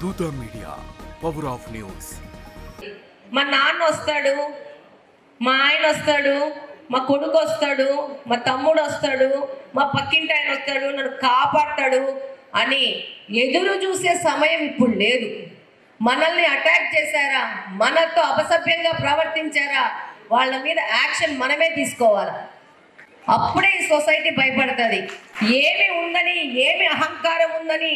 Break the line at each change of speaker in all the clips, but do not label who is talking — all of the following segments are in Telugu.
దూత మీడియా, పవర్ ఆఫ్ న్యూస్.
మా నాన్న వస్తాడు, మా ఆయన వస్తాడు, మా కొడుకు వస్తాడు, మా తమ్ముడు వస్తాడు, మా పక్కింటి ఆయన వస్తాడు, నన్ను కాపాడతాడు అని ఎదురు చూసే సమయం ఇప్పుడు లేదు. మనల్ని అటాక్ చేశారా, మనతో అపసభ్యంగా ప్రవర్తించారా, వాళ్ళ మీద యాక్షన్ మనమే తీసుకోవాలి. అప్పుడే ఈ సొసైటీ భయపడుతుంది. ఏమి ఉందని, ఏమి అహంకారం ఉందని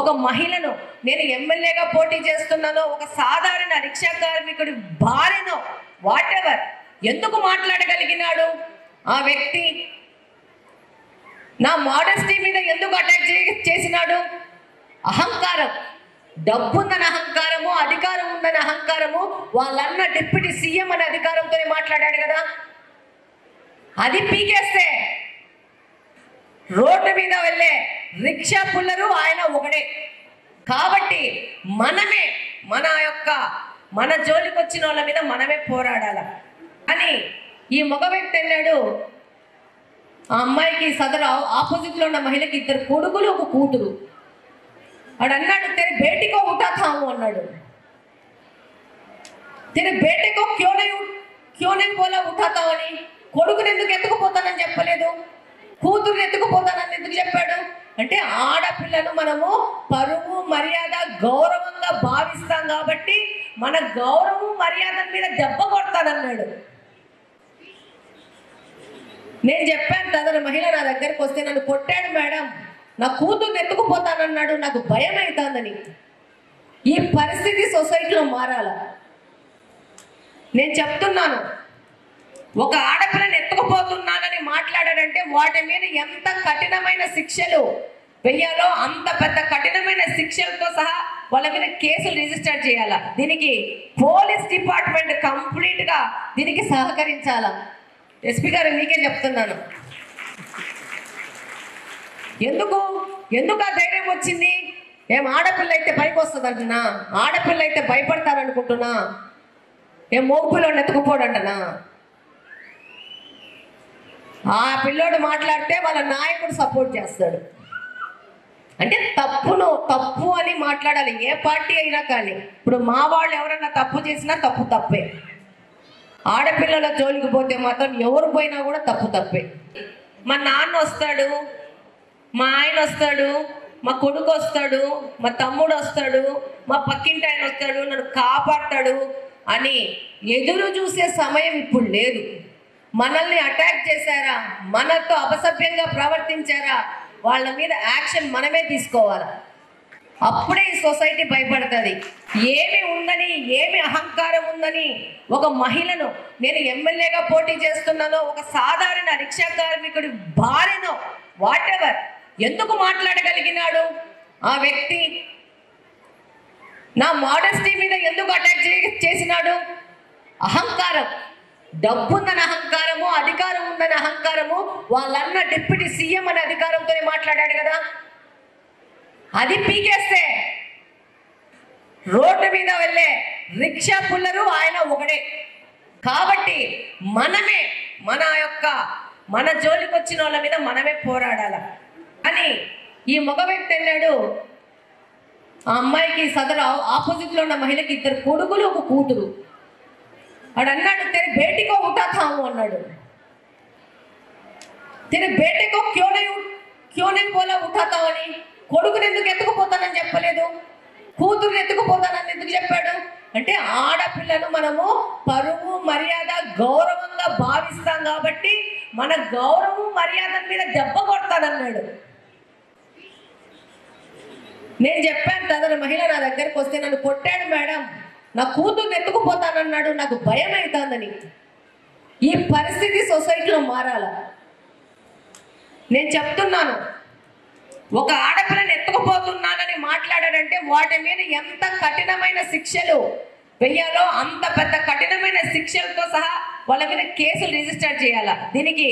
ఒక మహిళను, నేను ఎమ్మెల్యేగా పోటీ చేస్తున్నానో, ఒక సాధారణ రిక్షా కార్మికుడి భార్యనో, వాట్ ఎవర్, ఎందుకు మాట్లాడగలిగినాడు ఆ వ్యక్తి? నా మోడెస్టీ మీద ఎందుకు అటాక్ చేసినాడు? అహంకారం. డబ్బుందని అహంకారము, అధికారం ఉందని అహంకారము, వాళ్ళన్న డిప్యూటీ సీఎం అనే అధికారంతో మాట్లాడాడు కదా. అది పీకేస్తే రోడ్డు మీద వెళ్ళే రిక్షా పుల్లరు ఆయన ఒకడే. కాబట్టి మనమే మన జోలికి వచ్చిన వాళ్ళ మీద మనమే పోరాడాల అని ఈ మగ వ్యక్తి అన్నాడు. ఆ అమ్మాయికి సదరు ఆపోజిట్లో ఉన్న మహిళకి 2 కొడుకులు, 1 కూతురు. వాడు అన్నాడు, తెరే బేటికో ఉఠాతాము అన్నాడు. తెరే బేటికో క్యో నే బోలా ఉఠాతావు అని. కొడుకుని ఎందుకు ఎత్తుకుపోతానని చెప్పలేదు, కూతురుని ఎత్తుకుపోతానని ఎందుకు చెప్పాడు అంటే, ఆడపిల్లను మనము పరువు మర్యాద గౌరవంగా భావిస్తాం కాబట్టి మన గౌరవం మర్యాద మీద దెబ్బ కొడతానన్నాడు. నేను చెప్పాను, తన మహిళ నా దగ్గరకు వస్తే నన్ను కొట్టాడు మేడం, నా కూతుర్ని ఎత్తుకుపోతానన్నాడు, నాకు భయం అవుతుందని. ఈ పరిస్థితి సొసైటీలో మారాల. నేను చెప్తున్నాను, ఒక ఆడపిల్లని ఎత్తుకుపోతున్నానని మాట్లాడాడంటే వాటి మీద ఎంత కఠినమైన శిక్షలు వెయ్యాలో అంత పెద్ద కఠినమైన శిక్షలతో సహా వాళ్ళ మీద కేసులు రిజిస్టర్ చేయాలా. దీనికి పోలీస్ డిపార్ట్మెంట్ కంప్లీట్గా దీనికి సహకరించాలా. ఎస్పీ గారు మీకే చెప్తున్నాను, ఎందుకు ఆ ధైర్యం వచ్చింది? ఏం ఆడపిల్ల అయితే పైకి వస్తుంది అంటున్నా? ఆడపిల్ల అయితే భయపడతారనుకుంటున్నా? ఏం మోగుపిల్లోని ఎత్తుకుపోడంటనా? ఆ పిల్లోడు మాట్లాడితే వాళ్ళ నాయకుడు సపోర్ట్ చేస్తాడు. అంటే తప్పు అని మాట్లాడాలి, ఏ పార్టీ అయినా కానీ. ఇప్పుడు మా వాళ్ళు ఎవరన్నా తప్పు చేసినా తప్పే. ఆడపిల్లల జోలికి పోతే మాత్రం ఎవరు పోయినా కూడా తప్పే. మా నాన్న వస్తాడు, మా ఆయన వస్తాడు, మా కొడుకు వస్తాడు, మా తమ్ముడు వస్తాడు, మా పక్కింటి ఆయన వస్తాడు, నన్ను కాపాడతాడు అని ఎదురు చూసే సమయం ఇప్పుడు లేదు. మనల్ని అటాక్ చేశారా, మనతో అపసభ్యంగా ప్రవర్తించారా, వాళ్ళ మీద యాక్షన్ మనమే తీసుకోవాలి. అప్పుడే ఈ సొసైటీ భయపడుతుంది. ఏమి ఉందని, ఏమి అహంకారం ఉందని ఒక మహిళను, నేను ఎమ్మెల్యేగా పోటీ చేస్తున్నానో, ఒక సాధారణ రిక్షా కార్మికుడి భార్యనో, వాట్ ఎవర్, ఎందుకు మాట్లాడగలిగినాడు ఆ వ్యక్తి? నా మోడెస్టీ మీద ఎందుకు అటాక్ చేసినాడు? అహంకారం. డబ్బుందని అహంకారము, అధికారం ఉందని అహంకారము, వాళ్ళన్న డిప్యూటీ సీఎం అనే అధికారంతో మాట్లాడాడు కదా. అది పీకేస్తే రోడ్డు మీద వెళ్ళే రిక్షా పుల్లరు ఆయన ఒకడే. కాబట్టి మనమే మన జోలికి వచ్చిన వాళ్ళ మీద మనమే పోరాడాల అని ఈ మగ వ్యక్తి అన్నాడు. ఆ అమ్మాయికి సదరు ఆపోజిట్లో ఉన్న మహిళకి 2 కొడుకులు, 1 కూతురు. వాడు అన్నాడు, తెరే బేటికో ఉఠాతాము అన్నాడు. తెరే బేటికో క్యో నే బోలా ఉఠాతావు అని. కొడుకుని ఎందుకు ఎత్తుకుపోతానని చెప్పలేదు, కూతురుని ఎత్తుకుపోతానని ఎందుకు చెప్పాడు అంటే, ఆడపిల్లను మనము పరువు మర్యాద గౌరవంగా భావిస్తాం కాబట్టి మన గౌరవం మర్యాద మీద దెబ్బ కొడతానన్నాడు. నేను చెప్పాను, తన మహిళ నా దగ్గరకు వస్తే నన్ను కొట్టాడు మేడం, నా కూతుర్ని ఎత్తుకుపోతానన్నాడు, నాకు భయం అవుతుందని. ఈ పరిస్థితి సొసైటీలో మారాల. నేను చెప్తున్నాను, ఒక ఆడపిల్లని ఎత్తుకుపోతున్నానని మాట్లాడాడంటే వాటి మీద ఎంత కఠినమైన శిక్షలు వెయ్యాలో అంత పెద్ద కఠినమైన శిక్షలతో సహా వాళ్ళ మీద కేసులు రిజిస్టర్ చేయాలా. దీనికి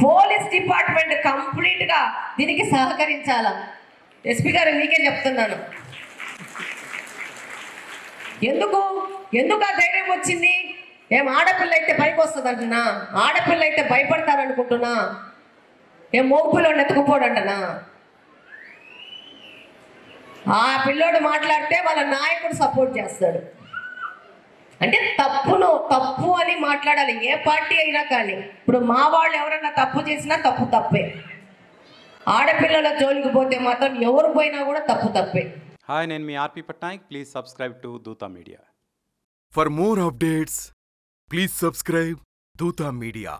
పోలీస్ డిపార్ట్మెంట్ కంప్లీట్గా దీనికి సహకరించాలా. ఎస్పీ గారు మీకే చెప్తున్నాను, ఎందుకు ఆ ధైర్యం వచ్చింది? ఏం ఆడపిల్ల అయితే పైకి వస్తుంది అంటున్నా? ఆడపిల్ల అయితే భయపడతారనుకుంటున్నా? ఏం మోగుపిల్లోని ఎత్తుకుపోడంటనా? ఆ పిల్లోడు మాట్లాడితే వాళ్ళ నాయకుడు సపోర్ట్ చేస్తాడు. అంటే తప్పు అని మాట్లాడాలి, ఏ పార్టీ అయినా కానీ. ఇప్పుడు మా వాళ్ళు ఎవరన్నా తప్పు చేసినా తప్పే. ఆడపిల్లల జోలికి పోతే మాత్రం ఎవరు పోయినా కూడా తప్పే.
హాయ్, నేను మీ RP Patnaik. Please subscribe to Dootha media.
For more updates, please subscribe Doota Media.